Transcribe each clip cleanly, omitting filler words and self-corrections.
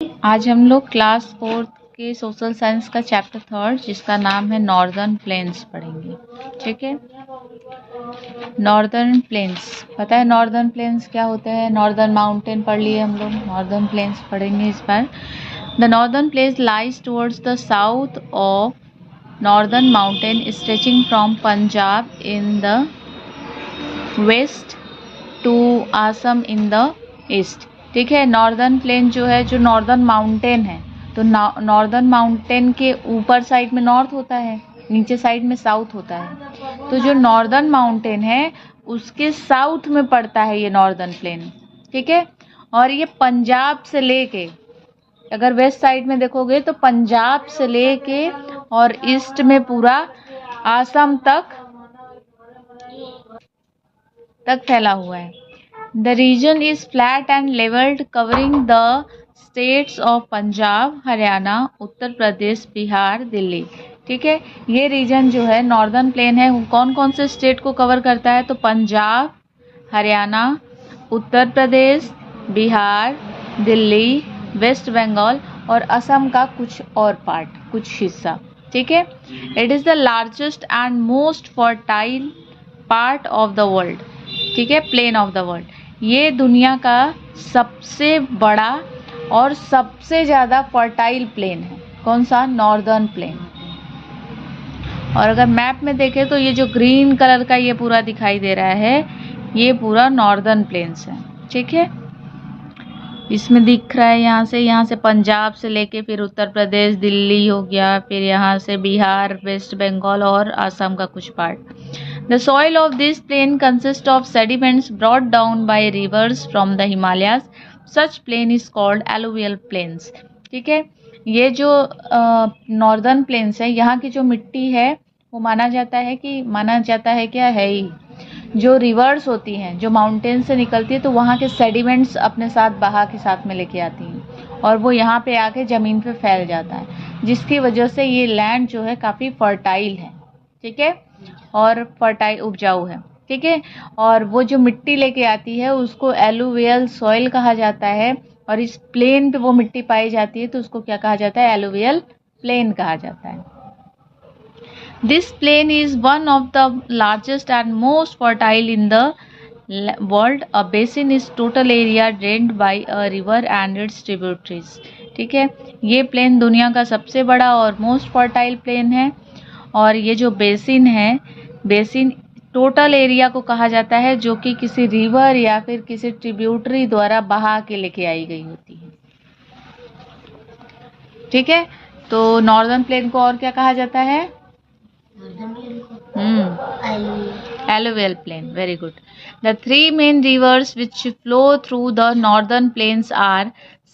आज हम लोग क्लास 4 के सोशल साइंस का चैप्टर 3 जिसका नाम है नॉर्दर्न प्लेन्स पढ़ेंगे। ठीक है, नॉर्दर्न प्लेन्स पता है नॉर्दर्न प्लेन्स क्या होते हैं? नॉर्दर्न माउंटेन पढ़ लिए हम लोग, नॉर्दर्न प्लेन्स पढ़ेंगे इस बार। The northern plains lies towards the south of northern mountain stretching from Punjab in the west to Assam in the east. ठीक है, नॉर्दर्न प्लेन जो है, जो नॉर्दर्न माउंटेन है, तो नॉर्दर्न माउंटेन के ऊपर साइड में नॉर्थ होता है, नीचे साइड में साउथ होता है। तो जो नॉर्दर्न माउंटेन है उसके साउथ में पड़ता है ये नॉर्दर्न प्लेन। ठीक है, और ये पंजाब से लेके, अगर वेस्ट साइड में देखोगे तो पंजाब से लेके और ईस्ट में पूरा आसम तक फैला हुआ है। The region is flat and leveled, covering the states of Punjab, Haryana, उत्तर प्रदेश, बिहार, दिल्ली। ठीक है, ये रीजन जो है नॉर्दर्न प्लेन है, वो कौन कौन से स्टेट को कवर करता है? तो पंजाब, हरियाणा, उत्तर प्रदेश, बिहार, दिल्ली, वेस्ट बंगाल और असम का कुछ और पार्ट, कुछ हिस्सा। ठीक है, it is the largest and most fertile part of the world. ठीक है, प्लेन ऑफ द वर्ल्ड, ये दुनिया का सबसे बड़ा और सबसे ज़्यादा फर्टाइल प्लेन है। कौन सा? Northern plain. और अगर मैप में देखें तो ये जो ग्रीन कलर का ये पूरा दिखाई दे रहा है, ये पूरा नॉर्दर्न प्लेन्स है। ठीक है, इसमें दिख रहा है यहाँ से पंजाब से लेके फिर उत्तर प्रदेश, दिल्ली हो गया, फिर यहाँ से बिहार, वेस्ट बंगाल और असम का कुछ part. The soil of this plain consists of sediments brought down by rivers from the Himalayas. Such plain is called alluvial plains. ठीक है, ये जो नॉर्दर्न प्लेन्स है, यहाँ की जो मिट्टी है वो माना जाता है क्या है ही, जो रिवर्स होती हैं, जो माउंटेन से निकलती है, तो वहाँ के सेडिमेंट्स अपने साथ बहा के साथ में लेके आती हैं और वो यहाँ पे आके ज़मीन पे फैल जाता है, जिसकी वजह से ये लैंड जो है काफ़ी फर्टाइल है। ठीक है, और फर्टाइल उपजाऊ है। ठीक है, और वो जो मिट्टी लेके आती है उसको एलुवियल सॉइल कहा जाता है, और इस प्लेन पे वो मिट्टी पाई जाती है तो उसको क्या कहा जाता है? एलुवियल प्लेन कहा जाता है। This plain is one of the largest and most fertile in the world. A basin is total area drained by a river and its tributaries. ठीक है, ये प्लेन दुनिया का सबसे बड़ा और मोस्ट फर्टाइल प्लेन है, और ये जो बेसिन है, बेसिन टोटल एरिया को कहा जाता है जो कि किसी रिवर या फिर किसी ट्रिब्यूटरी द्वारा बहा के लेके आई गई होती है। ठीक है, तो नॉर्दर्न प्लेन को और क्या कहा जाता है? Alluvial plain. Very good. The three main rivers which flow through the northern plains are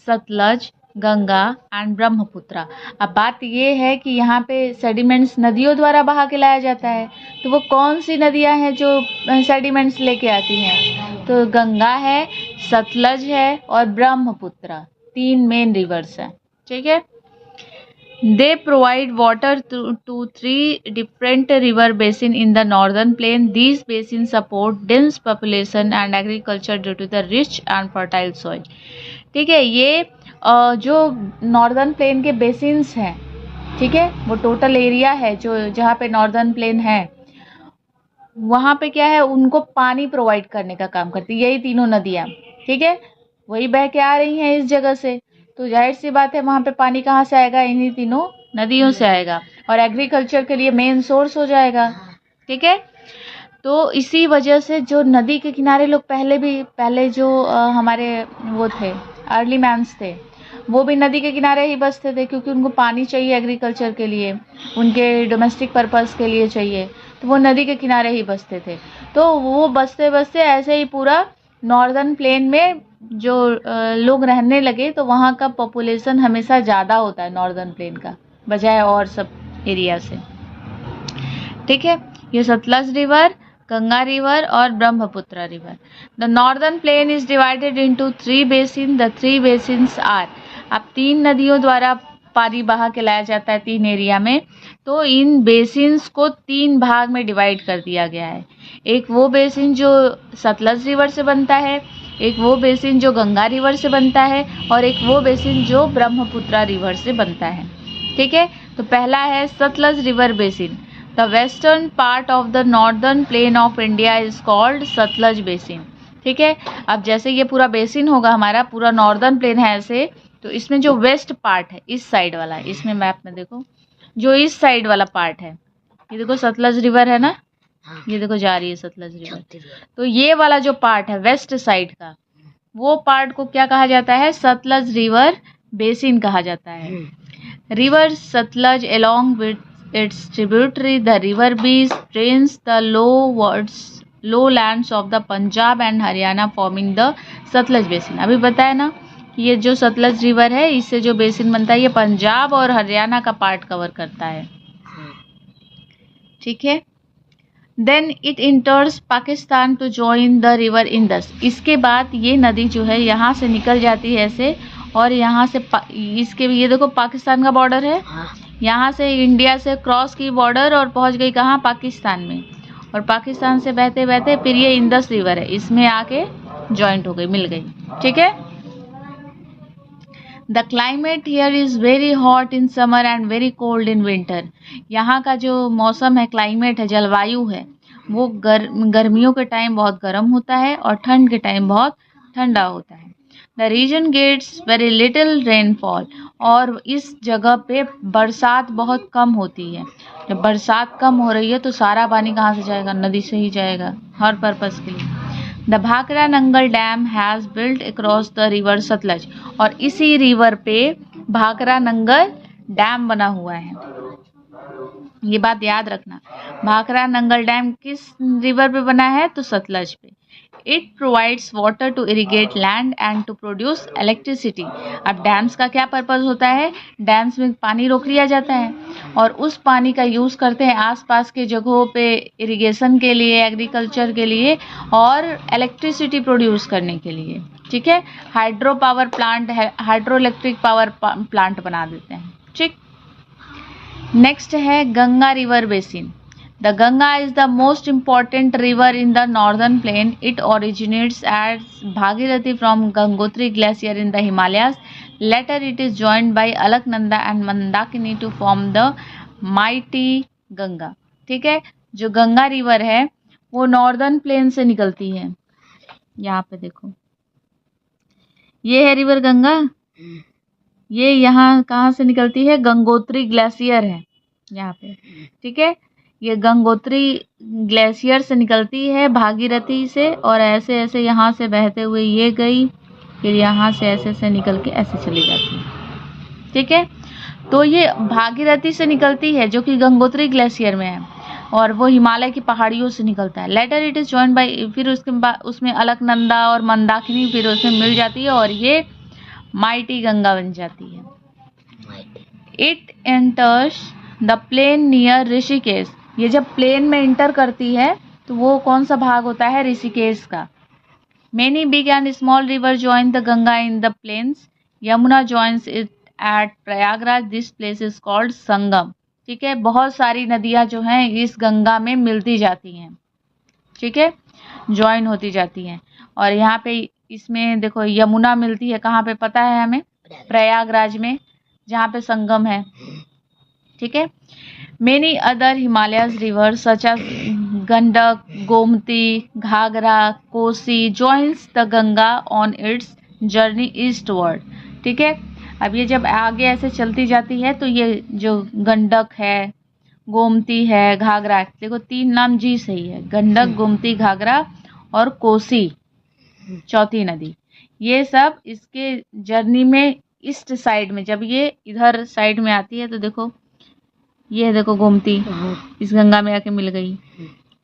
Sutlej, Ganga and Brahmaputra. अब बात ये है कि यहाँ पे सेडिमेंट्स नदियों द्वारा बहा के लाया जाता है, तो वो कौन सी नदियाँ हैं जो सेडिमेंट्स लेके आती हैं? तो गंगा है, सतलज है और ब्रह्मपुत्रा, तीन मेन रिवर्स हैं। ठीक है, they provide water to three different river basin in the northern plain. These basins support dense population and agriculture due to the rich and fertile soil. ठीक है, ये जो नॉर्दर्न प्लेन के बेसिन्स हैं, ठीक है, वो टोटल एरिया है जो जहाँ पे नॉर्दर्न प्लेन है, वहाँ पे क्या है, उनको पानी प्रोवाइड करने का काम करती है यही तीनों नदियाँ। ठीक है, वही बह के आ रही हैं इस जगह से, तो जाहिर सी बात है वहाँ पे पानी कहाँ से आएगा? इन्हीं तीनों नदियों से आएगा, और एग्रीकल्चर के लिए मेन सोर्स हो जाएगा। ठीक है, तो इसी वजह से जो नदी के किनारे लोग पहले जो हमारे वो थे, अर्ली मैन्स थे, वो भी नदी के किनारे ही बसते थे, क्योंकि उनको पानी चाहिए एग्रीकल्चर के लिए, उनके डोमेस्टिक पर्पस के लिए चाहिए, तो वो नदी के किनारे ही बसते थे। तो वो बसते बसते ऐसे ही पूरा नॉर्दर्न प्लेन में जो लोग रहने लगे, तो वहाँ का पॉपुलेशन हमेशा ज़्यादा होता है नॉर्दर्न प्लेन का, बजाय और सब एरिया से। ठीक है, ये सतलज रिवर, गंगा रिवर और Brahmaputra river. The northern plain is divided into three basin. The three basins are, अब तीन नदियों द्वारा पानी बहा के लाया जाता है तीन एरिया में, तो इन बेसिन्स को तीन भाग में डिवाइड कर दिया गया है। एक वो बेसिन जो सतलज रिवर से बनता है, एक वो बेसिन जो गंगा रिवर से बनता है और एक वो बेसिन जो ब्रह्मपुत्रा रिवर से बनता है। ठीक है, तो पहला है Sutlej river basin. The western part of the northern plane of India is called Sutlej basin. ठीक है, अब जैसे ये पूरा बेसिन होगा हमारा, पूरा नॉर्दर्न प्लेन है ऐसे, तो इसमें जो वेस्ट पार्ट है इस साइड वाला, इसमें मैप में देखो जो इस साइड वाला पार्ट है, ये देखो सतलज रिवर है ना, ये देखो जा रही है सतलज रिवर, तो ये वाला जो पार्ट है वेस्ट साइड का, वो पार्ट को क्या कहा जाता है? सतलज रिवर बेसिन कहा जाता है। River Sutlej along with its tributary the river Bees drains the lowlands of the Punjab and Haryana forming the Sutlej basin. अभी बताया ना कि ये जो सतलज रिवर है इससे जो बेसिन बनता है ये पंजाब और हरियाणा का पार्ट कवर करता है। ठीक है, then it enters Pakistan to join the river Indus. इसके बाद ये नदी जो है यहाँ से निकल जाती है ऐसे, और यहाँ से इसके ये देखो पाकिस्तान का बॉर्डर है, यहाँ से इंडिया से क्रॉस की बॉर्डर और पहुँच गई कहाँ? पाकिस्तान में, और पाकिस्तान से बहते बहते फिर ये इंदस रिवर है इसमें आके जॉइंट हो गई, मिल गई। ठीक है, the climate here is very hot in summer and very cold in winter. यहाँ का जो मौसम है, क्लाइमेट है, जलवायु है, वो गर्मियों के टाइम बहुत गर्म होता है और ठंड के टाइम बहुत ठंडा होता है। The region gets very little rainfall, और इस जगह पे बरसात बहुत कम होती है। जब बरसात कम हो रही है तो सारा पानी कहाँ से जाएगा? नदी से ही जाएगा हर पर्पज़ के लिए। The Bhakra Nangal dam has built across the river Sutlej, और इसी रिवर पे भाखरा नंगल डैम बना हुआ है। ये बात याद रखना, भाखरा नंगल डैम किस रिवर पे बना है? तो सतलज पे। It provides water to irrigate land and to produce electricity. अब डैम्स का क्या पर्पज़ होता है? डैम्स में पानी रोक लिया जाता है और उस पानी का यूज़ करते हैं आसपास के जगहों पे इरिगेशन के लिए, एग्रीकल्चर के लिए और इलेक्ट्रिसिटी प्रोड्यूस करने के लिए। ठीक है, हाइड्रो पावर प्लांट है, हाइड्रो इलेक्ट्रिक पावर प्लांट बना देते हैं। ठीक, नेक्स्ट है Ganga river basin. The Ganga is the most important river in the northern plain. It originates at Bhagirathi from Gangotri Glacier in the Himalayas. Later it is joined by Alaknanda and Mandakini to form the mighty Ganga. ठीक है, जो Ganga river है वो northern plain से निकलती है। यहाँ पे देखो, ये है रिवर गंगा, ये यहाँ कहाँ से निकलती है? गंगोत्री ग्लेशियर है यहाँ पे। ठीक है, ये गंगोत्री ग्लेशियर से निकलती है भागीरथी से, और ऐसे ऐसे यहाँ से बहते हुए ये गई, फिर यहाँ से ऐसे ऐसे निकल के ऐसे चली जाती है। ठीक है, तो ये भागीरथी से निकलती है जो कि गंगोत्री ग्लेशियर में है, और वो हिमालय की पहाड़ियों से निकलता है। Later it is joined by, फिर उसके बाद उसमें अलकनंदा और मंदाकिनी फिर उसमें मिल जाती है और ये माइटी गंगा बन जाती है। It enters the plain near Rishikesh. ये जब प्लेन में इंटर करती है तो वो कौन सा भाग होता है? ऋषिकेश का। Many big and small river join the Ganga in the plains. Yamuna joins it at Prayagraj. This place is called Sangam. ठीक है, बहुत सारी नदियां जो हैं इस गंगा में मिलती जाती हैं। ठीक है, जॉइन होती जाती हैं, और यहाँ पे इसमें देखो यमुना मिलती है कहाँ पे पता है हमें? प्रयागराज में, जहाँ पे संगम है। ठीक है, many other Himalayas river such as Gandak, Gomti, Ghaghara, Kosi joins the Ganga on its journey eastward. ठीक है, अब ये जब आगे ऐसे चलती जाती है तो ये जो गंडक है, गोमती है, घाघरा, देखो तीन नाम जी सही है, गंडक, गोमती, घाघरा और कोसी चौथी नदी, ये सब इसके जर्नी में ईस्ट साइड में, जब ये इधर साइड में आती है तो देखो ये देखो गोमती इस गंगा में आके मिल गई।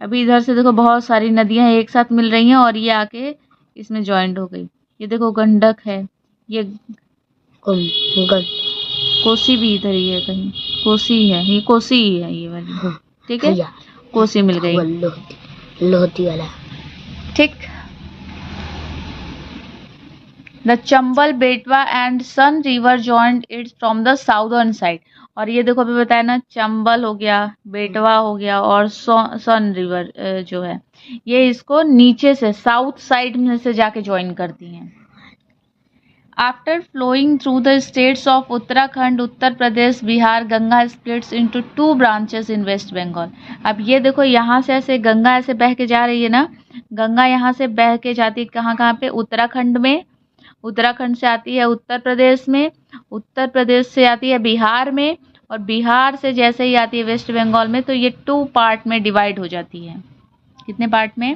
अभी इधर से देखो बहुत सारी नदियां एक साथ मिल रही हैं और ये आके इसमें ज्वाइंट हो गई। ये देखो गंडक है, ये कोसी भी इधर ही है, कहीं कोसी है, ये कोसी ही है ये वाली। ठीक है, कोसी मिल गई, लोहती वाला। ठीक, the Chambal, Betwa and Son river joined it from the southern side. और ये देखो अभी बताया ना, चंबल हो गया, बेटवा हो गया, और सन रिवर जो है ये इसको नीचे से साउथ साइड में से जाके ज्वाइन करती हैं। After flowing through the states of Uttarakhand, Uttar Pradesh, Bihar, Ganga splits into 2 branches in West Bengal. अब ये देखो यहाँ से ऐसे गंगा ऐसे बह के जा रही है ना, गंगा यहाँ से बह के जाती है कहाँ कहाँ पे, उत्तराखंड में, उत्तराखंड से आती है उत्तर प्रदेश में, उत्तर प्रदेश से आती है बिहार में, और बिहार से जैसे ही आती है वेस्ट बंगाल में, तो ये 2 पार्ट में डिवाइड हो जाती है। कितने पार्ट में?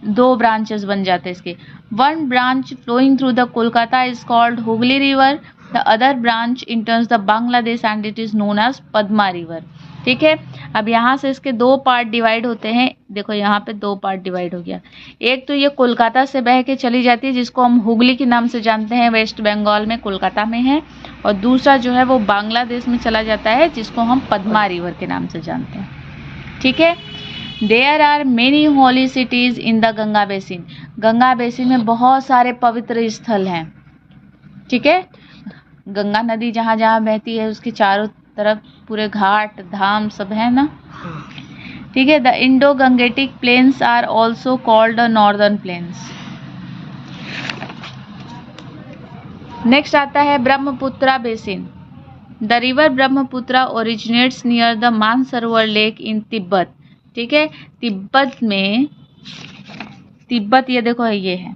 2 ब्रांचेस बन जाते हैं इसके। One branch flowing through the Kolkata is called Hooghly river, the other branch enters the Bangladesh and it is known as Padma river. ठीक है, अब यहाँ से इसके 2 पार्ट डिवाइड होते हैं। देखो यहाँ पे 2 पार्ट डिवाइड हो गया। एक तो ये कोलकाता से बह के चली जाती है जिसको हम हुगली के नाम से जानते हैं, वेस्ट बंगाल में कोलकाता में है, और दूसरा जो है वो बांग्लादेश में चला जाता है जिसको हम पद्मा रिवर के नाम से जानते हैं। ठीक है, there are many holy cities in the Ganga basin. Ganga basin में बहुत सारे पवित्र स्थल हैं। ठीक है, गंगा नदी जहाँ जहाँ बहती है उसके चारों तरफ पूरे घाट धाम सब है ना। ठीक है, the Indo Gangetic plains are also called northern plains. Next आता है Brahmaputra basin. The river Brahmaputra originates near the Mansarovar lake in Tibet. ठीक है, तिब्बत में, तिब्बत ये देखो ये है,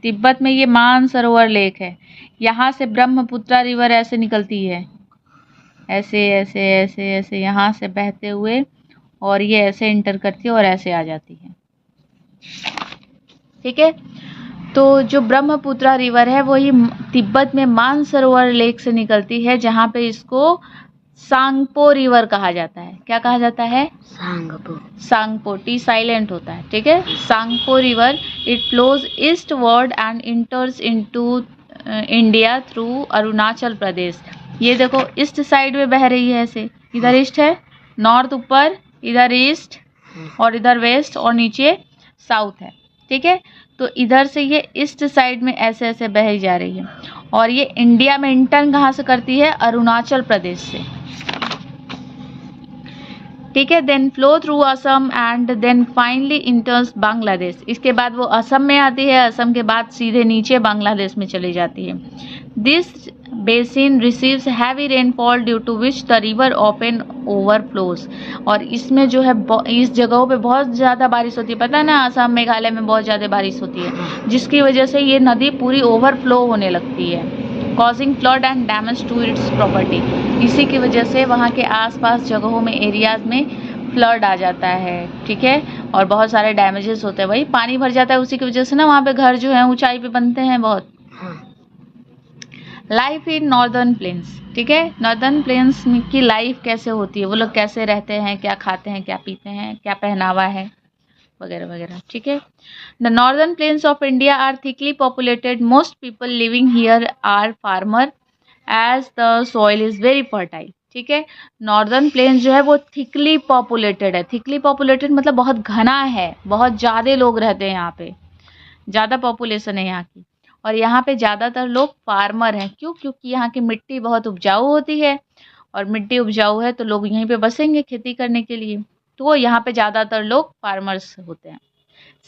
तिब्बत में ये मानसरोवर लेक है, यहाँ से ब्रह्मपुत्रा रिवर ऐसे निकलती है, ऐसे ऐसे ऐसे ऐसे यहाँ से बहते हुए, और ये ऐसे इंटर करती है और ऐसे आ जाती है। ठीक है, तो जो ब्रह्मपुत्रा रिवर है वही तिब्बत में मानसरोवर लेक से निकलती है, जहाँ पे इसको सांगपो रिवर कहा जाता है। क्या कहा जाता है? सांगपो। सांगपो, टी साइलेंट होता है। ठीक है, Tsangpo river it flows eastward and enters into India through Arunachal Pradesh. ये देखो ईस्ट साइड में बह रही है ऐसे, इधर ईस्ट है, नॉर्थ ऊपर, इधर ईस्ट और इधर वेस्ट और नीचे साउथ है। ठीक है, तो इधर से ये ईस्ट साइड में ऐसे ऐसे बह जा रही है, और ये इंडिया में इंटर्न कहाँ से करती है? अरुणाचल प्रदेश से। ठीक है, then flow through Assam and then finally enters Bangladesh. इसके बाद वो असम में आती है, असम के बाद सीधे नीचे बांग्लादेश में चली जाती है। This basin receives heavy rainfall due to which the river open overflows. और इसमें जो है इस जगहों पे बहुत ज़्यादा बारिश होती है, पता है ना, असम मेघालय में बहुत ज़्यादा बारिश होती है, जिसकी वजह से ये नदी पूरी ओवरफ्लो होने लगती है, causing flood and damage to its property. इसी की वजह से वहाँ के आसपास जगहों में, एरियाज में फ्लड आ जाता है। ठीक है, और बहुत सारे डैमेजेस होते हैं, वही पानी भर जाता है, उसी की वजह से ना वहाँ पे घर जो है ऊंचाई पे बनते हैं बहुत। Life in northern plains. ठीक है, नॉर्दर्न प्लेन्स की लाइफ कैसे होती है, वो लोग कैसे रहते हैं, क्या खाते हैं, क्या पीते हैं, क्या पहनावा है, वगैरह वगैरह। ठीक है, the northern plains of India are thickly populated, most people living here are farmer as the soil is very fertile. ठीक है, नॉर्दर्न प्लेन्स जो है वो थिकली पॉपुलेटेड है। थिकली पॉपुलेटेड मतलब बहुत घना है, बहुत ज़्यादा लोग रहते हैं यहाँ पे, ज़्यादा पॉपुलेशन है यहाँ की, और यहाँ पे ज़्यादातर लोग फार्मर हैं। क्यों? क्योंकि यहाँ की मिट्टी बहुत उपजाऊ होती है, और मिट्टी उपजाऊ है तो लोग यहीं पे बसेंगे खेती करने के लिए, तो यहाँ पे ज़्यादातर लोग फार्मर्स होते हैं।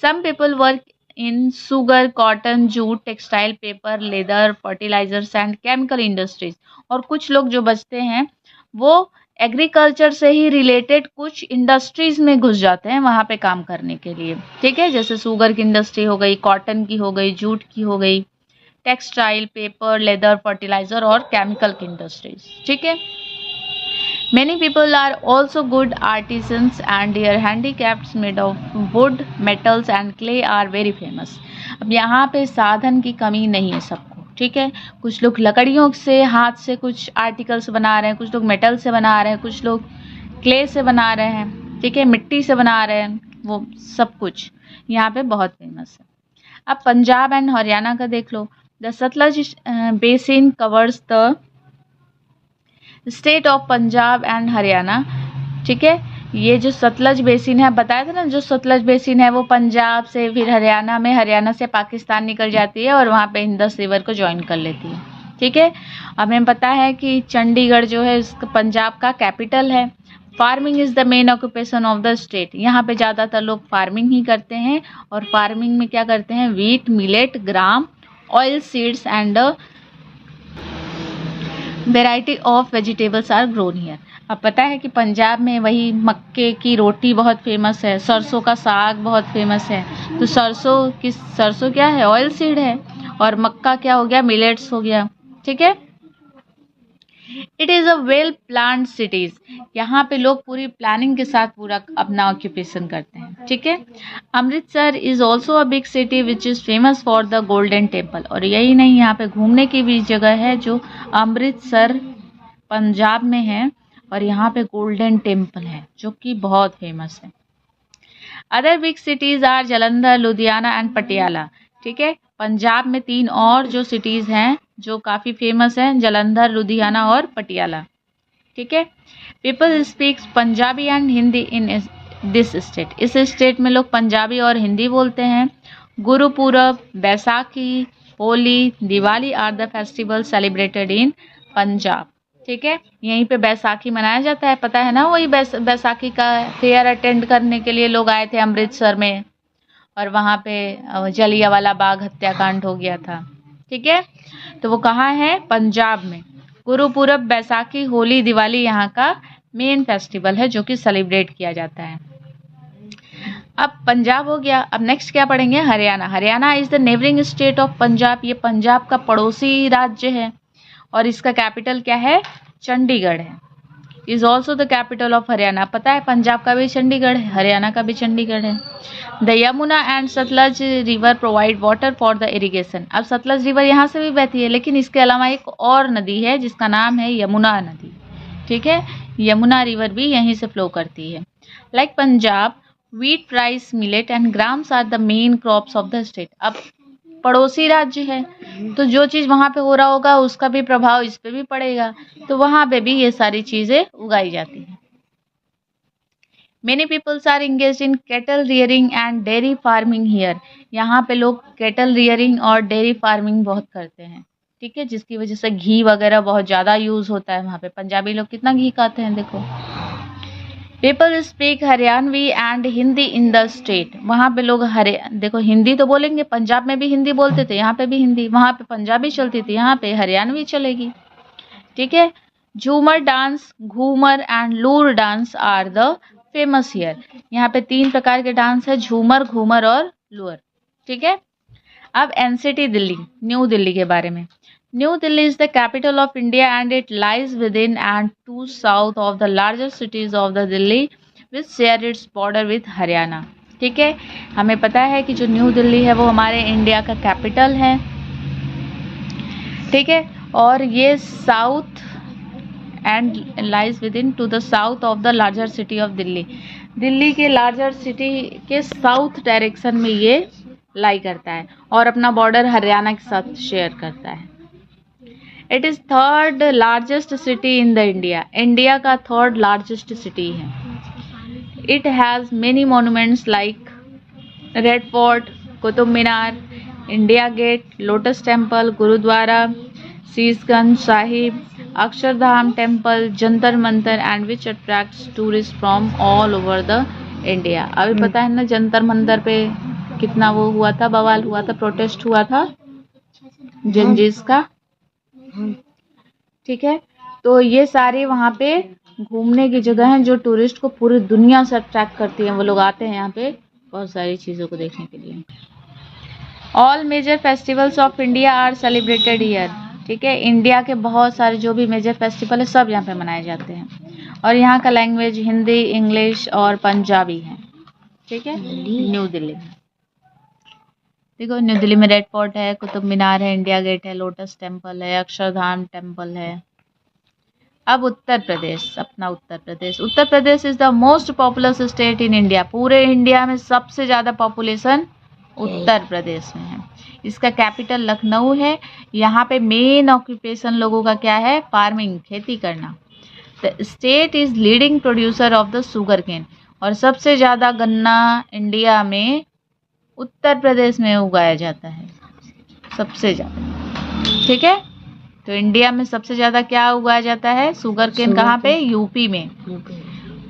Some people work in sugar, cotton, jute, textile, paper, leather, fertilizers and chemical industries. और कुछ लोग जो बचते हैं वो एग्रीकल्चर से ही रिलेटेड कुछ इंडस्ट्रीज में घुस जाते हैं वहाँ पे काम करने के लिए। ठीक है, जैसे शुगर की इंडस्ट्री हो गई, कॉटन की हो गई, जूट की हो गई, टेक्सटाइल, पेपर, लेदर, फर्टिलाइजर और केमिकल की इंडस्ट्रीज। ठीक है, many people are also good artisans and their handicrafts made of wood, metals and clay are very famous। अब यहाँ पे साधन की कमी नहीं है सबको। ठीक है, कुछ लोग लकड़ियों से, हाथ से कुछ आर्टिकल्स बना रहे हैं, कुछ लोग मेटल से बना रहे हैं, कुछ लोग क्ले से बना रहे हैं। ठीक है, मिट्टी से बना रहे हैं, वो सब कुछ यहाँ पे बहुत फेमस है। अब पंजाब एंड हरियाणा का देख लो। The Sutlej basin covers the state of Punjab and Haryana. ठीक है, ये जो सतलज बेसिन है, बताया था ना, जो सतलज बेसिन है वो पंजाब से फिर हरियाणा में, हरियाणा से पाकिस्तान निकल जाती है और वहाँ पे इंडस रिवर को ज्वाइन कर लेती है। ठीक है। हमें पता है कि चंडीगढ़ जो है पंजाब का कैपिटल है। Farming is the main occupation of the state. यहाँ पे ज़्यादातर लोग फार्मिंग ही करते हैं, और फार्मिंग में क्या करते हैं, wheat, millet, gram, oil seeds and variety of vegetables are grown here. अब पता है कि पंजाब में वही मक्के की रोटी बहुत फेमस है, सरसों का साग बहुत फेमस है। तो सरसों क्या है, ऑयल सीड है, और मक्का क्या हो गया, मिलेट्स हो गया। ठीक है। It is a well planned cities. यहाँ पे लोग पूरी प्लानिंग के साथ पूरा अपना ऑक्यूपेशन करते हैं। ठीक है। Amritsar is also a big city which is famous for the golden temple. और यही नहीं, यहाँ पे घूमने की भी जगह है जो अमृतसर पंजाब में है, और यहाँ पे गोल्डन टेम्पल है जो कि बहुत फेमस है। Other big cities are Jalandhar, Ludhiana and Patiala. ठीक है। पंजाब में 3 और जो सिटीज़ हैं जो काफ़ी फेमस हैं, जालंधर, लुधियाना और पटियाला। ठीक है। People speaks Punjabi and Hindi in this state. इस स्टेट में लोग पंजाबी और हिंदी बोलते हैं। Gurpurab, Baisakhi, Holi, Diwali are the festival celebrated in Punjab. ठीक है। यहीं पे बैसाखी मनाया जाता है, पता है ना, वही बैसाखी का फेयर अटेंड करने के लिए लोग आए थे अमृतसर में, और वहाँ पे जलियांवाला बाग हत्याकांड हो गया था। ठीक है। तो वो कहाँ है, पंजाब में। गुरुपूरब, बैसाखी, होली, दिवाली यहाँ का मेन फेस्टिवल है जो कि सेलिब्रेट किया जाता है। अब पंजाब हो गया। अब नेक्स्ट क्या पढ़ेंगे, Haryana. Haryana is the neighbouring state of Punjab. ये पंजाब का पड़ोसी राज्य है, और इसका कैपिटल क्या है, चंडीगढ़ है। Is also the capital of Haryana. पता है पंजाब का भी चंडीगढ़ है, हरियाणा का भी चंडीगढ़ है। The Yamuna and Sutlej river provide water for the irrigation. अब सतलज रिवर यहाँ से भी बहती है, लेकिन इसके अलावा एक और नदी है जिसका नाम है यमुना नदी। ठीक है। यमुना रिवर भी यहीं से फ्लो करती है। Like Punjab, wheat, rice, millet and grams are the main crops of the state। अब पड़ोसी राज्य है, तो जो चीज़ वहाँ पे हो रहा होगा उसका भी प्रभाव इस पे भी पड़ेगा, तो वहाँ पे भी ये सारी चीज़ें उगाई जाती हैं। Many peoples are engaged in cattle rearing and dairy farming here। यहाँ पे लोग कैटल रियरिंग और डेयरी फार्मिंग बहुत करते हैं। ठीक है। जिसकी वजह से घी वगैरह बहुत ज़्यादा यूज़ होता है वहाँ पे। पंजाबी लोग कितना घी खाते हैं देखो। People speak Haryanvi and Hindi in the state. वहाँ पे लोग देखो हिंदी तो बोलेंगे, पंजाब में भी हिंदी बोलते थे, यहाँ पे भी हिंदी, वहाँ पे पंजाबी चलती थी, यहाँ पे हरियाणवी चलेगी। ठीक है। Jhumar dance, Ghoomar and Luddi dance are the famous here. यहाँ पे 3 प्रकार के डांस है, झूमर, घूमर और लूर। ठीक है। अब एनसीटी दिल्ली, न्यू दिल्ली के बारे में। New Delhi is the capital of India and it lies within and to south of the largest cities of the Delhi which share its border with Haryana। ठीक है। हमें पता है कि जो न्यू दिल्ली है वो हमारे इंडिया का कैपिटल है। ठीक है। और ये south end lies within to the south of the larger city of Delhi. Delhi के लार्जर सिटी के साउथ डायरेक्शन में ये लाई करता है, और अपना बॉर्डर हरियाणा के साथ शेयर करता है। It is 3rd largest city in the India. India का 3rd लार्जेस्ट सिटी है। It has many monuments like red fort, Qutub Minar, India gate, lotus temple, gurudwara, Sheeshganj Sahib, Akshardham temple, Jantar Mantar and which attracts tourist from all over the India. अभी पता है ना जंतर मंतर पे कितना वो हुआ था, बवाल हुआ था, प्रोटेस्ट हुआ था जंजीस का। ठीक है। तो ये सारे वहाँ पे घूमने की जगह हैं जो टूरिस्ट को पूरी दुनिया से अट्रैक्ट करती हैं। वो लोग आते हैं यहाँ पे बहुत सारी चीज़ों को देखने के लिए। All major festivals of India are celebrated here. ठीक है। इंडिया के बहुत सारे जो भी मेजर फेस्टिवल है सब यहाँ पे मनाए जाते हैं, और यहाँ का लैंग्वेज हिंदी, इंग्लिश और पंजाबी है। ठीक है। न्यू दिल्ली में देखो, न्यू दिल्ली में रेड फोर्ट है, कुतुब मीनार है, इंडिया गेट है, लोटस टेम्पल है, अक्षरधाम टेम्पल है। अब उत्तर प्रदेश, अपना Uttar Pradesh. Uttar Pradesh is the most populous state in India. पूरे इंडिया में सबसे ज़्यादा पॉपुलेशन उत्तर प्रदेश में है। इसका कैपिटल लखनऊ है। यहाँ पे मेन ऑक्यूपेशन लोगों का क्या है, फार्मिंग, खेती करना। The state is leading producer of the sugar cane. और सबसे ज़्यादा गन्ना इंडिया में उत्तर प्रदेश में उगाया जाता है, सबसे ज़्यादा। ठीक है। तो इंडिया में सबसे ज्यादा क्या उगाया जाता है? Sugar cane. कहाँ पे? यूपी में।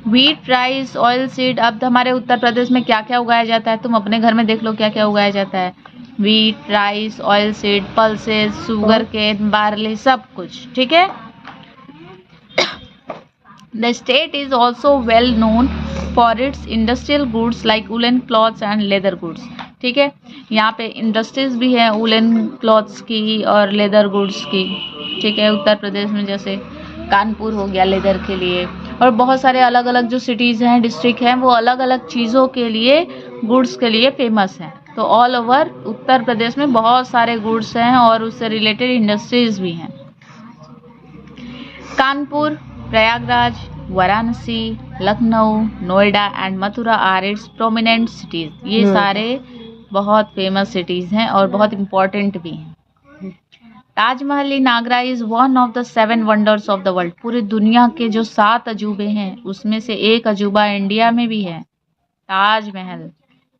Wheat, rice, oil seed. अब हमारे उत्तर प्रदेश में क्या क्या उगाया जाता है? तुम अपने घर में देख लो क्या क्या उगाया जाता है। Wheat, rice, oil seed, pulses, sugar cane, barley, सब कुछ। ठीक है। The state is also well known for its industrial goods like woolen cloths and leather goods. ठीक है। यहाँ पे इंडस्ट्रीज भी है वुलन क्लॉथ्स की और लेदर गुड्स की। ठीक है। उत्तर प्रदेश में जैसे कानपुर हो गया लेदर के लिए, और बहुत सारे अलग अलग जो सिटीज़ हैं, डिस्ट्रिक्ट हैं, वो अलग अलग चीज़ों के लिए, गुड्स के लिए फेमस हैं। तो ऑल ओवर उत्तर प्रदेश में बहुत सारे गुड्स हैं और उससे रिलेटेड इंडस्ट्रीज भी हैं। Kanpur, Prayagraj, Varanasi, Lucknow, Noida and Mathura are its prominent cities. ये सारे बहुत फेमस सिटीज हैं और बहुत इम्पोर्टेंट भी हैं। Taj Mahal in Agra is one of the 7 wonders of the world. पूरी दुनिया के जो 7 अजूबे हैं उसमें से एक अजूबा इंडिया में भी है, ताजमहल।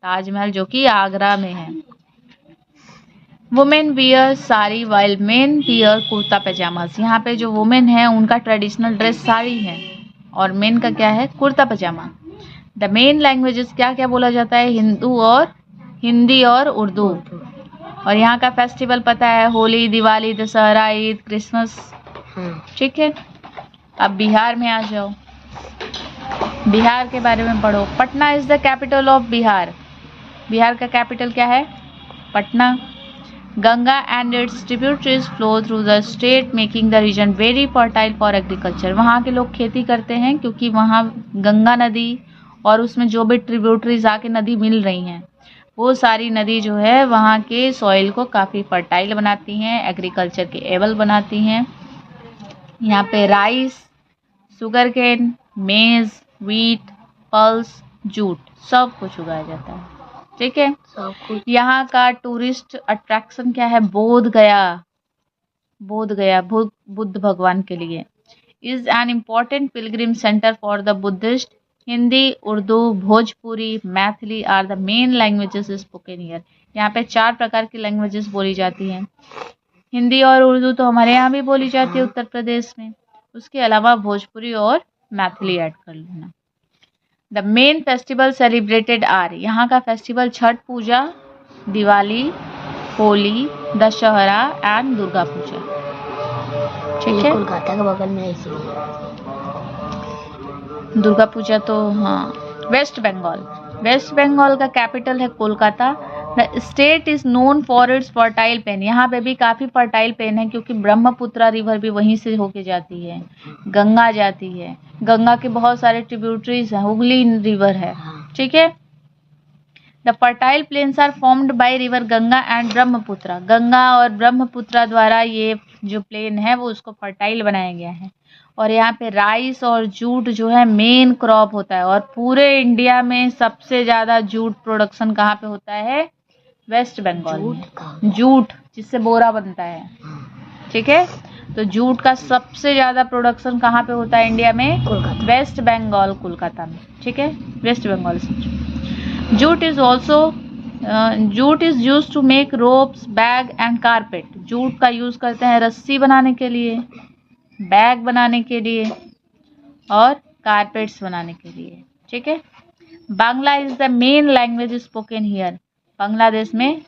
ताजमहल जो कि आगरा में है। Women wear sari while men wear kurta pyjamas. यहाँ पे जो वुमेन है उनका ट्रेडिशनल ड्रेस साड़ी है और मेन का क्या है? कुर्ता पैजामा। द मेन लैंग्वेजेस क्या क्या बोला जाता है? हिंदी और उर्दू। और यहाँ का फेस्टिवल पता है? होली, दिवाली, दशहरा, ईद, क्रिसमस। ठीक है। अब बिहार में आ जाओ, बिहार के बारे में पढ़ो। Patna is the capital of Bihar. Bihar का कैपिटल क्या है? Patna. Ganga and its tributaries flow through the state making the region very fertile for agriculture. वहाँ के लोग खेती करते हैं क्योंकि वहाँ गंगा नदी और उसमें जो भी ट्रिब्यूटरीज आके नदी मिल रही हैं, वो सारी नदी जो है वहाँ के सॉइल को काफ़ी फर्टाइल बनाती हैं, एग्रीकल्चर के एबल बनाती हैं। यहाँ पे राइस, शुगर केन, मेज, व्हीट, पल्स, जूट सब कुछ उगाया जाता है। ठीक है। यहाँ का टूरिस्ट अट्रैक्शन क्या है? बोध गया। बोध गया बुद्ध भगवान के लिए। Is an important pilgrim centre for the Buddhist. Hindi, Urdu, Bhojpuri, Maithili are the main languages spoken here. यहाँ पे 4 प्रकार की लैंग्वेजेस बोली जाती हैं। हिंदी और उर्दू तो हमारे यहाँ भी बोली जाती है उत्तर प्रदेश में। उसके अलावा भोजपुरी और मैथिली ऐड कर लेना। The main festival celebrated are. यहाँ का फेस्टिवल छठ पूजा, दिवाली, होली, दशहरा एंड दुर्गा पूजा। ठीक है। कोलकाता के बगल में है दुर्गा पूजा तो हाँ। वेस्ट बंगाल। वेस्ट बंगाल का कैपिटल है Kolkata. The state is known for its fertile plain. यहाँ पे भी काफ़ी फर्टाइल प्लेन है क्योंकि ब्रह्मपुत्रा रिवर भी वहीं से होके जाती है, गंगा जाती है। गंगा के बहुत सारे ट्रिब्यूटरीज हैं, हुगली रिवर है। ठीक है। The fertile plains are formed by river Ganga and Brahmaputra. Ganga और ब्रह्मपुत्रा द्वारा ये जो प्लेन है वो उसको फर्टाइल बनाया गया है। और यहाँ पे राइस और जूट जो है मेन क्रॉप होता है। और पूरे इंडिया में सबसे ज़्यादा जूट प्रोडक्शन कहाँ पे होता है? वेस्ट बंगाल में। जूट जिससे बोरा बनता है। ठीक है। तो जूट का सबसे ज़्यादा प्रोडक्शन कहाँ पे होता है इंडिया में? वेस्ट बंगाल, कोलकाता में। ठीक है। वेस्ट बंगाल से jute is also jute is use to make ropes, bag and carpet. Jute का यूज करते हैं रस्सी बनाने के लिए, बैग बनाने के लिए और कारपेट्स बनाने के लिए। ठीक है। Bangla is the main language spoken here. Bangladesh में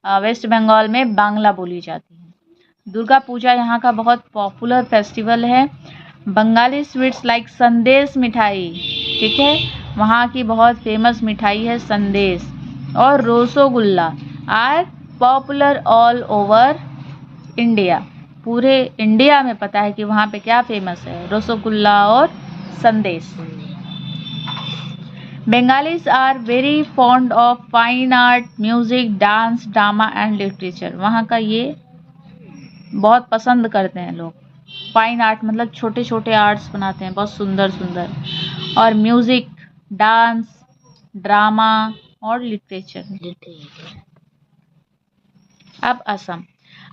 वेस्ट बंगाल में बांग्ला बोली जाती है। दुर्गा पूजा यहाँ का बहुत पॉपुलर फेस्टिवल है। बंगाली स्वीट्स लाइक संदेश मिठाई। ठीक है। वहाँ की बहुत फेमस मिठाई है संदेश और rasgulla are popular all over India. पूरे इंडिया में पता है कि वहाँ पे क्या फेमस है? रसगुल्ला और संदेश। Bengalis are very fond of fine art, music, dance, drama and literature. वहाँ का ये बहुत पसंद करते हैं लोग। फाइन आर्ट मतलब छोटे छोटे आर्ट्स बनाते हैं, बहुत सुंदर सुंदर। और म्यूजिक, डांस, ड्रामा और लिटरेचर। अब Assam.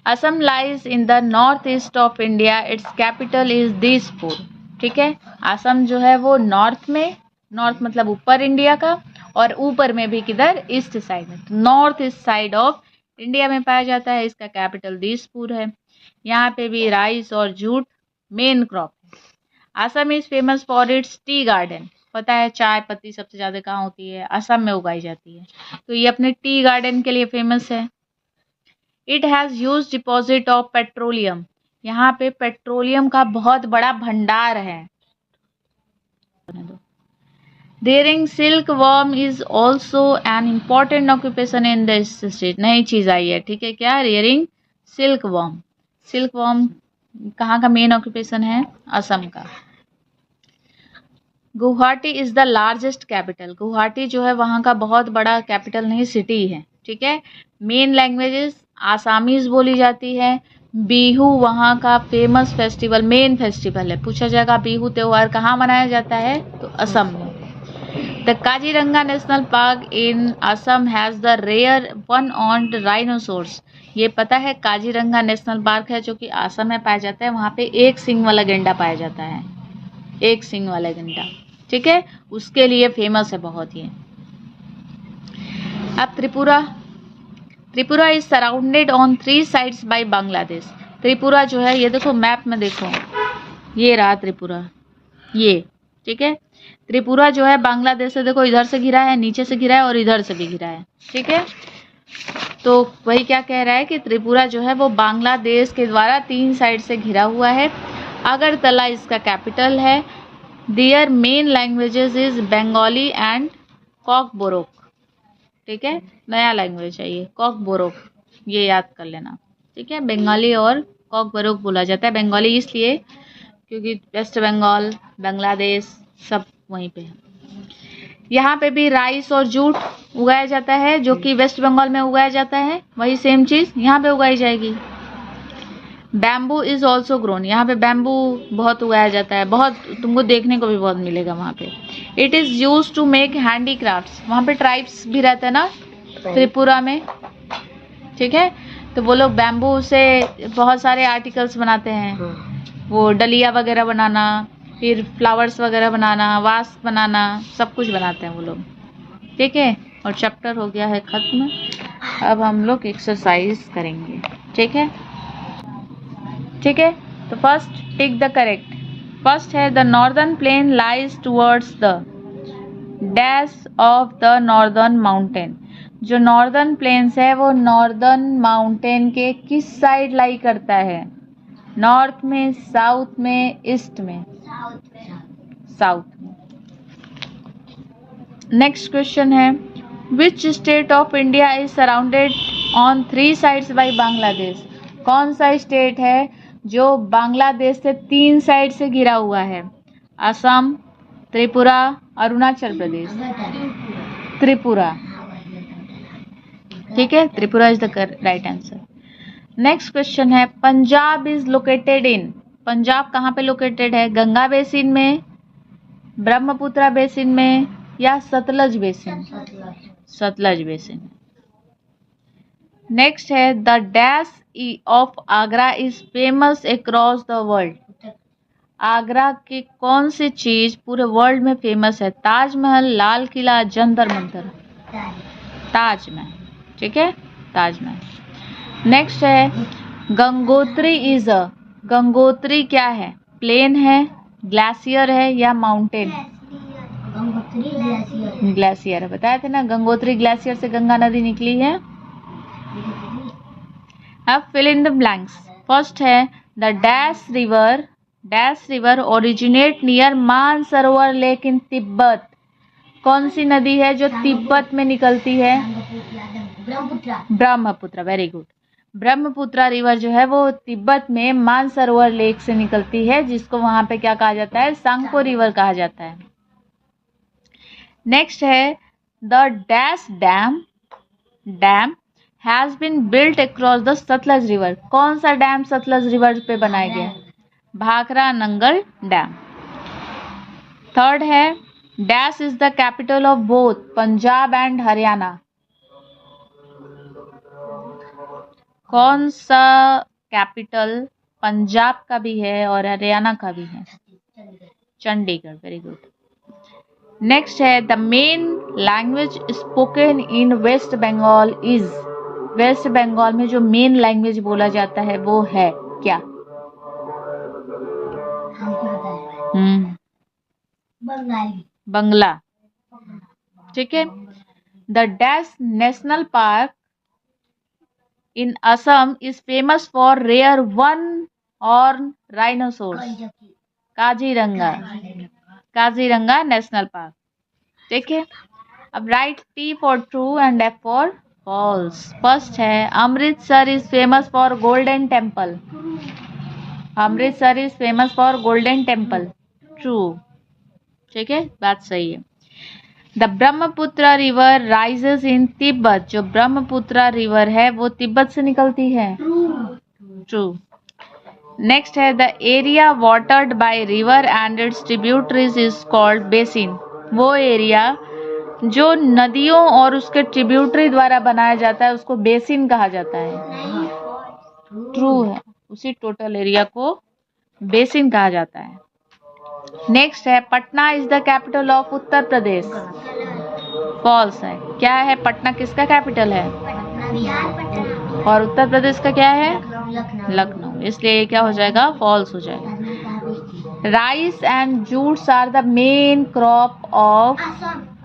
Assam lies in the north east of India. It's capital is Dispur. ठीक है। असम जो है वो नॉर्थ में, नॉर्थ मतलब ऊपर इंडिया का, और ऊपर में भी किधर? ईस्ट साइड में। North east side of India में पाया जाता है। इसका कैपिटल दिसपुर है। यहाँ पे भी राइस और जूट मेन क्रॉप है। Assam is famous for its tea garden. पता है चाय पत्ती सबसे ज्यादा कहाँ होती है? असम में उगाई जाती है। तो ये अपने टी गार्डन के लिए फेमस है। It has huge deposit of petroleum. यहाँ पे पेट्रोलियम का बहुत बड़ा भंडार है। Rearing silkworm is also an important occupation in this state। नई चीज आई है, ठीक है क्या? rearing silkworm। silkworm कहाँ का मेन ऑक्यूपेशन है? असम का। Guwahati is the largest capital. Guwahati जो है वहाँ का बहुत बड़ा कैपिटल नहीं, सिटी है, ठीक है। मेन लैंग्वेजेस आसामीज बोली जाती है। बिहू वहाँ का फेमस फेस्टिवल, मेन फेस्टिवल है। पूछा जाएगा बिहू त्योहार कहाँ मनाया जाता है? तो असम में। The Kaziranga National Park in Assam has the rare one-horned rhinoceros। ये पता है काजीरंगा नेशनल पार्क है जो कि असम में पाया जाता है। वहाँ पे एक सींग वाला गेंडा पाया जाता है, एक सींग वाला गेंडा, ठीक है। उसके लिए फेमस है बहुत ये। अब Tripura. Tripura is surrounded on 3 sides by Bangladesh. Tripura जो है ये देखो मैप में देखो, ये रहा त्रिपुरा, ये, ठीक है। त्रिपुरा जो है बांग्लादेश से देखो इधर से घिरा है, नीचे से घिरा है और इधर से भी घिरा है, ठीक है। तो वही क्या कह रहा है कि त्रिपुरा जो है वो बांग्लादेश के द्वारा 3 साइड से घिरा हुआ है। अगरतला इसका कैपिटल है। Their main languages is Bengali and Kokborok, ठीक है। नया लैंग्वेज है ये कॉकबोरोक, ये याद कर लेना, ठीक है। बंगाली और कॉकबोरोक बोला जाता है। बंगाली इसलिए क्योंकि वेस्ट बंगाल, बांग्लादेश सब वहीं पे है। यहाँ पे भी राइस और जूट उगाया जाता है, जो कि वेस्ट बंगाल में उगाया जाता है। वही सेम चीज यहाँ पे उगाई जाएगी। Bamboo is also grown. यहाँ पे बैम्बू बहुत उगाया जाता है, बहुत तुमको देखने को भी बहुत मिलेगा वहाँ पे। It is use to make handicrafts. वहाँ पे ट्राइब्स भी रहते हैं ना त्रिपुरा में, ठीक है। तो वो लोग बैम्बू से बहुत सारे आर्टिकल्स बनाते हैं, वो डलिया वगैरह बनाना, फिर फ्लावर्स वगैरह बनाना, वास बनाना, सब कुछ बनाते हैं वो लोग, ठीक है। और चैप्टर हो गया है खत्म। अब हम लोग एक्सरसाइज करेंगे, ठीक है, ठीक है। तो first tick the correct. First है the northern plain lies towards the dash of the northern mountain. जो नॉर्दर्न प्लेन्स है वो नॉर्दर्न माउंटेन के किस साइड लाई करता है? नॉर्थ में, साउथ में, ईस्ट में? साउथ में। नेक्स्ट क्वेश्चन है which state of India is surrounded on 3 sides by Bangladesh. कौन सा स्टेट है जो बांग्लादेश से 3 साइड से घिरा हुआ है? असम, त्रिपुरा, अरुणाचल प्रदेश? त्रिपुरा, ठीक है। Tripura is the right answer. Next question है Punjab is located in. Punjab कहाँ पे लोकेटेड है? गंगा बेसिन में, ब्रह्मपुत्र बेसिन में, या Sutlej basin? Sutlej basin. Next है the dash of Agra is famous across the world. Agra की कौन सी चीज पूरे वर्ल्ड में फेमस है? ताजमहल, लाल किला, जंतर मंतर? ताजमहल, ठीक है, ताजमहल। नेक्स्ट है गंगोत्री इज अ। गंगोत्री क्या है? प्लेन है, ग्लेशियर है, या माउंटेन? ग्लेशियर है, बताया थे ना, गंगोत्री ग्लेशियर से गंगा नदी निकली है। अब fill in the blanks. First है the dash river. Dash river originate near Mansarovar lake in Tibet. कौन सी नदी है जो तिब्बत में निकलती है? Brahmaputra, very good. Brahmaputra river जो है वो तिब्बत में मानसरोवर लेक से निकलती है, जिसको वहां पे क्या कहा जाता है? सांगपो रिवर कहा जाता है। नेक्स्ट है the dash dam. Dam has been built across the Sutlej river. कौन सा डैम सतलज रिवर पे बनाया गया? भाखरा नंगल डैम। थर्ड है dash is the capital of both Punjab and Haryana. कौन सा कैपिटल पंजाब का भी है और हरियाणा का भी है? Chandigarh, very good. नेक्स्ट है the main language spoken in West Bengal is. West Bengal में जो मेन लैंग्वेज बोला जाता है वो है, क्या? बंगला। ठीक है। The dash national park in Assam is famous for rare one horn rhinoceros. Kaziranga. Kaziranga national park. ठीक है। अब write T for true and F for false. First है Amritsar is famous for Golden Temple. Amritsar is famous for Golden Temple. True. ठीक है, बात सही है। The Brahmaputra river rises in Tibet. जो ब्रह्मपुत्र रिवर है वो तिब्बत से निकलती है। ट्रू। नेक्स्ट है the area watered by river and its tributaries is called basin. वो एरिया जो नदियों और उसके ट्रिब्यूटरी द्वारा बनाया जाता है उसको बेसिन कहा जाता है। ट्रू है, उसी टोटल एरिया को बेसिन कहा जाता है। नेक्स्ट है Patna is the capital of Uttar Pradesh. False है। क्या है? पटना किसका कैपिटल है? और उत्तर प्रदेश का क्या है? लखनऊ। इसलिए ये क्या हो जाएगा? फॉल्स हो जाएगा। Rice and jutes are the main crop of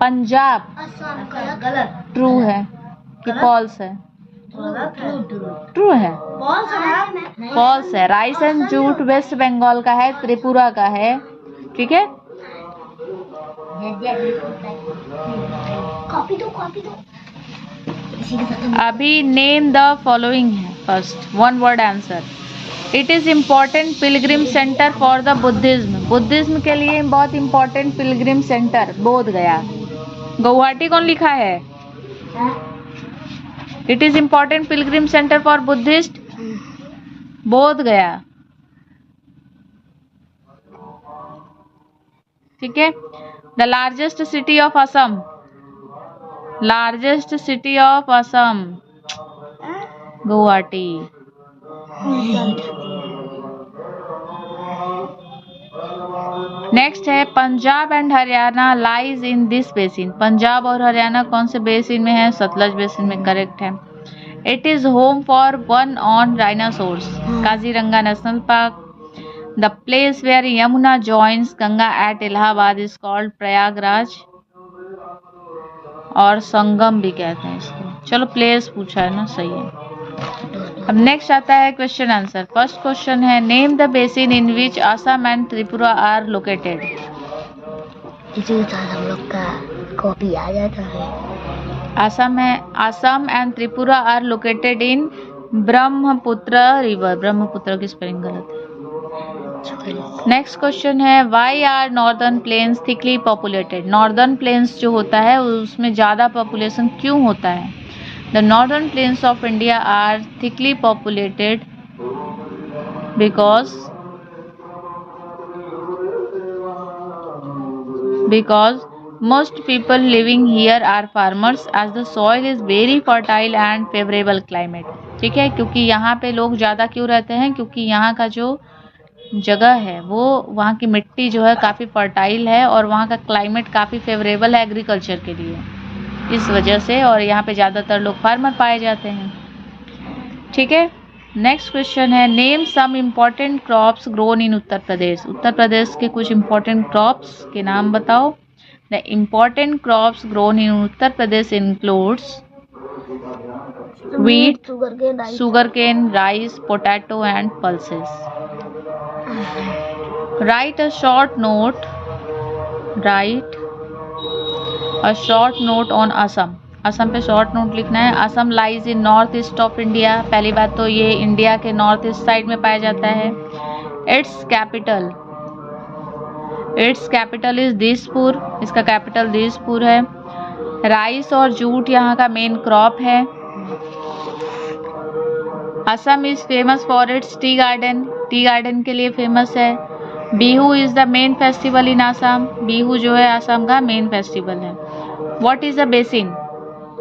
Punjab. True है कि फॉल्स है? ट्रू है। फॉल्स है। Rice and jute West Bengal का है, त्रिपुरा का है। ठीक है। कॉपी दो। अभी नेम द फॉलोइंग है। First one word answer. It is important pilgrim centre for the Buddhism. Buddhism के लिए बहुत इम्पोर्टेंट पिलग्रिम सेंटर बोध गया। गुवाहाटी कौन लिखा है? It is important pilgrim centre for Buddhist Bodh Gaya. ठीक है। The largest city of Assam. Largest city of Assam Guwahati. Next है Punjab and Haryana lies in this basin. Punjab और हरियाणा कौन से बेसिन में है? सतलज बेसिन में। करेक्ट है। It is home for one on rhinoceros. Kaziranga national park. The place where Yamuna joins Ganga at Allahabad is called Prayagraj, और संगम भी कहते हैं इसको। चलो प्लेस पूछा है ना, सही है। अब नेक्स्ट आता है क्वेश्चन आंसर। फर्स्ट क्वेश्चन है name the basin in which Assam and Tripura are located. हम लोग का कॉपी आ जाता है। Assam and Tripura are located in Brahmaputra river. Brahmaputra की स्पेलिंग गलत है। नेक्स्ट क्वेश्चन है why are northern plains thickly populated. Northern plains जो होता है उसमें ज़्यादा पॉपुलेशन क्यों होता है? The northern plains of India are thickly populated because most people living here are farmers as the soil is very fertile and favorable climate। ठीक है, क्योंकि यहाँ पे लोग ज़्यादा क्यों रहते हैं? क्योंकि यहाँ का जो जगह है वो वहाँ की मिट्टी जो है काफ़ी फर्टाइल है और वहाँ का क्लाइमेट काफ़ी फेवरेबल है एग्रीकल्चर के लिए, इस वजह से। और यहाँ पे ज़्यादातर लोग फार्मर पाए जाते हैं। ठीक है। नेक्स्ट क्वेश्चन है name some important crops grown in Uttar Pradesh. Uttar Pradesh के कुछ इम्पॉर्टेंट क्रॉप्स के नाम बताओ। The important crops grown in Uttar Pradesh includes wheat, sugarcane, rice, potato and pulses। Write a short note on Assam। Assam पे शॉर्ट नोट लिखना है। Assam lies in north east of India. पहली बात तो ये इंडिया के नॉर्थ ईस्ट साइड में पाया जाता है। It's capital is Dispur. इसका कैपिटल दिसपुर है। राइस और जूट यहाँ का मेन क्रॉप है। Assam is famous for its tea garden. Tea garden के लिए फेमस है। Bihu is the main festival in Assam. Bihu जो है असम का मेन फेस्टिवल है। What is a basin?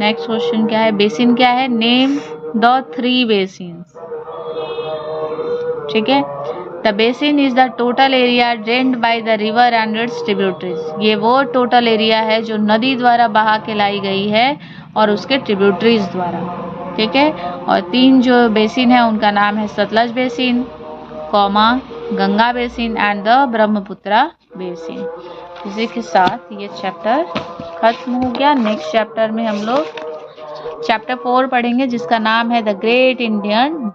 Next question क्या है? बेसिन क्या है? Name the 3 basins. ठीक है। The basin is the total area drained by the river and its tributaries. ये वो टोटल एरिया है जो नदी द्वारा बहा के लाई गई है और उसके ट्रिब्यूटरीज द्वारा। ठीक है। और 3 जो बेसिन है उनका नाम है Sutlej basin, comma Ganga basin and the Brahmaputra basin. इसी के साथ ये चैप्टर खत्म हो गया। नेक्स्ट चैप्टर में हम लोग चैप्टर 4 पढ़ेंगे जिसका नाम है द ग्रेट इंडियन